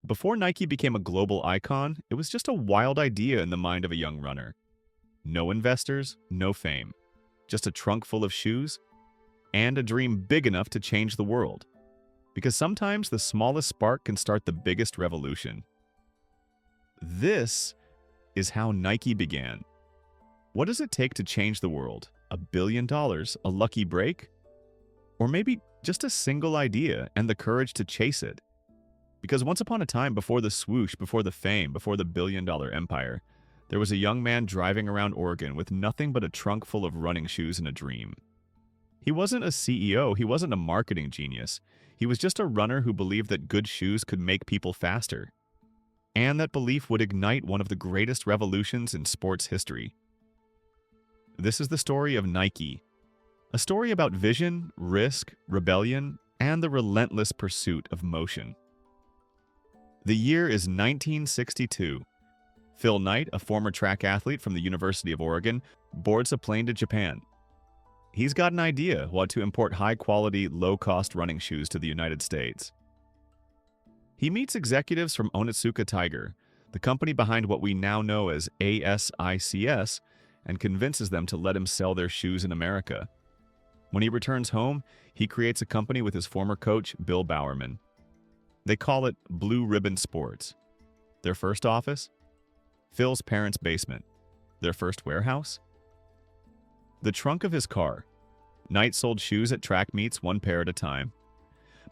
Before Nike became a global icon, it was just a wild idea in the mind of a young runner. No investors, no fame, just a trunk full of shoes and a dream big enough to change the world. Because sometimes the smallest spark can start the biggest revolution. This is how Nike began. What does it take to change the world? $1 billion, a lucky break? Or maybe just a single idea and the courage to chase it? Because once upon a time, before the swoosh, before the fame, before the billion-dollar empire, there was a young man driving around Oregon with nothing but a trunk full of running shoes and a dream. He wasn't a CEO, he wasn't a marketing genius. He was just a runner who believed that good shoes could make people faster. And that belief would ignite one of the greatest revolutions in sports history. This is the story of Nike. A story about vision, risk, rebellion, and the relentless pursuit of motion. The year is 1962. Phil Knight, a former track athlete from the University of Oregon, boards a plane to Japan. He's got an idea what to import high-quality, low-cost running shoes to the United States. He meets executives from Onitsuka Tiger, the company behind what we now know as ASICS, and convinces them to let him sell their shoes in America. When he returns home, he creates a company with his former coach, Bill Bowerman. They call it Blue Ribbon Sports. Their first office? Phil's parents' basement. Their first warehouse? The trunk of his car. Knight sold shoes at track meets, one pair at a time.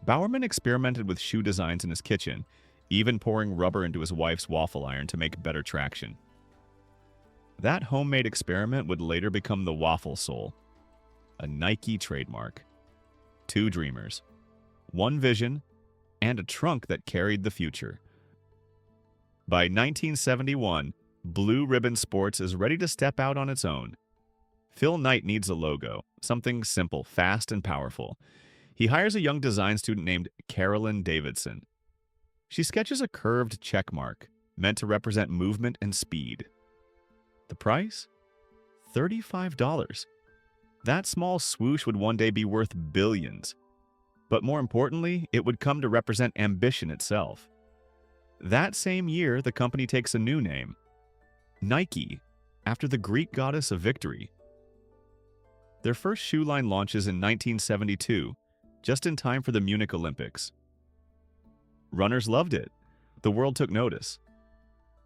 Bowerman experimented with shoe designs in his kitchen, even pouring rubber into his wife's waffle iron to make better traction. That homemade experiment would later become the Waffle sole, a Nike trademark. Two dreamers, one vision, and a trunk that carried the future. By 1971, Blue Ribbon Sports is ready to step out on its own. Phil Knight needs a logo, something simple, fast, and powerful. He hires a young design student named Carolyn Davidson. She sketches a curved check mark, meant to represent movement and speed. The price? $35. That small swoosh would one day be worth billions. But more importantly, it would come to represent ambition itself. That same year, the company takes a new name, Nike, after the Greek goddess of victory. Their first shoe line launches in 1972, just in time for the Munich Olympics. Runners loved it. The world took notice.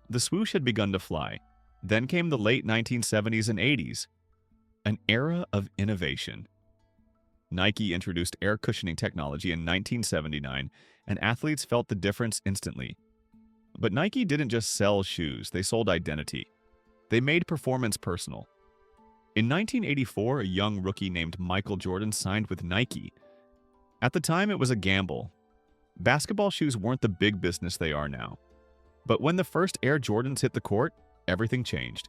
The swoosh had begun to fly. Then came the late 1970s and 80s, an era of innovation. Nike introduced air cushioning technology in 1979, and athletes felt the difference instantly. But Nike didn't just sell shoes, they sold identity. They made performance personal. In 1984, a young rookie named Michael Jordan signed with Nike. At the time, it was a gamble. Basketball shoes weren't the big business they are now. But when the first Air Jordans hit the court, everything changed.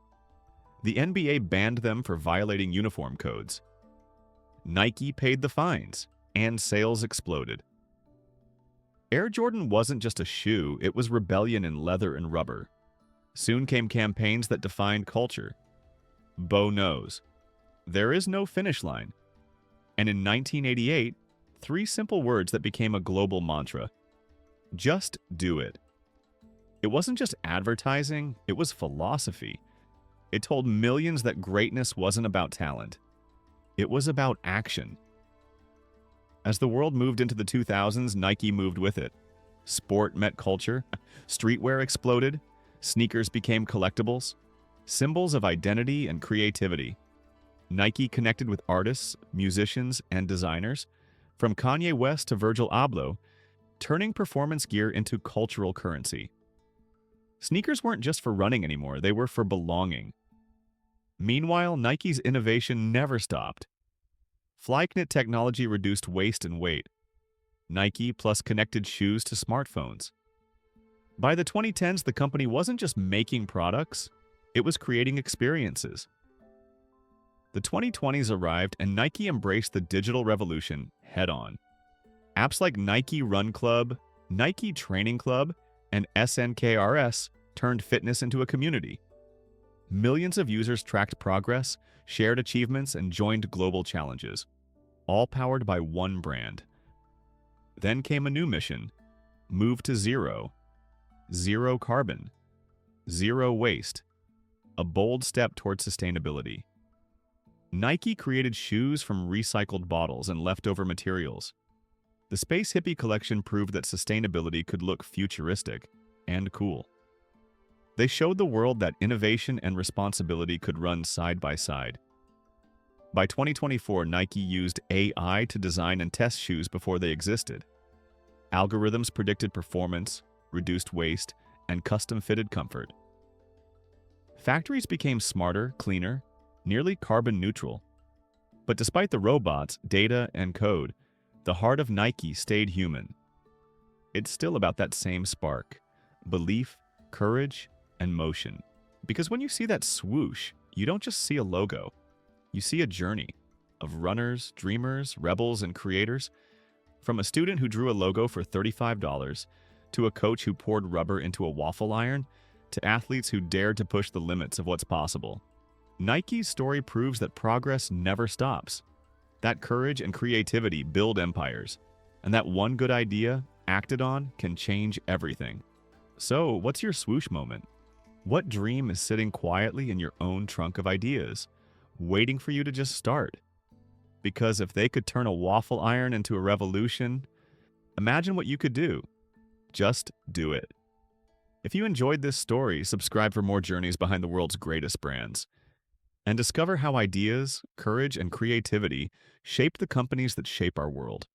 The NBA banned them for violating uniform codes. Nike paid the fines, and sales exploded. Air Jordan wasn't just a shoe, it was rebellion in leather and rubber. Soon came campaigns that defined culture. Bo knows. There is no finish line. And in 1988, three simple words that became a global mantra. Just do it. It wasn't just advertising, it was philosophy. It told millions that greatness wasn't about talent. It was about action. As the world moved into the 2000s, Nike moved with it. Sport met culture, streetwear exploded, sneakers became collectibles, symbols of identity and creativity. Nike connected with artists, musicians, and designers, from Kanye West to Virgil Abloh, turning performance gear into cultural currency. Sneakers weren't just for running anymore, they were for belonging. Meanwhile, Nike's innovation never stopped. Flyknit technology reduced waste and weight. Nike plus connected shoes to smartphones. By the 2010s, the company wasn't just making products, it was creating experiences. The 2020s arrived and Nike embraced the digital revolution head-on. Apps like Nike Run Club, Nike Training Club, and SNKRS turned fitness into a community. Millions of users tracked progress, shared achievements, and joined global challenges, all powered by one brand. Then came a new mission, Move to Zero. zero carbon, zero waste, a bold step towards sustainability. Nike created shoes from recycled bottles and leftover materials. The Space Hippie collection proved that sustainability could look futuristic and cool. They showed the world that innovation and responsibility could run side by side. By 2024, Nike used AI to design and test shoes before they existed. Algorithms predicted performance, reduced waste, and custom-fitted comfort. Factories became smarter, cleaner, nearly carbon neutral. But despite the robots, data, and code, the heart of Nike stayed human. It's still about that same spark: belief, courage, and motion. Because when you see that swoosh, you don't just see a logo. You see a journey of runners, dreamers, rebels, and creators. From a student who drew a logo for $35, to a coach who poured rubber into a waffle iron, to athletes who dared to push the limits of what's possible. Nike's story proves that progress never stops. That courage and creativity build empires, and that one good idea, acted on, can change everything. So, what's your swoosh moment? What dream is sitting quietly in your own trunk of ideas, waiting for you to just start? Because if they could turn a waffle iron into a revolution, imagine what you could do. Just do it. If you enjoyed this story, subscribe for more journeys behind the world's greatest brands. And discover how ideas, courage, and creativity shape the companies that shape our world.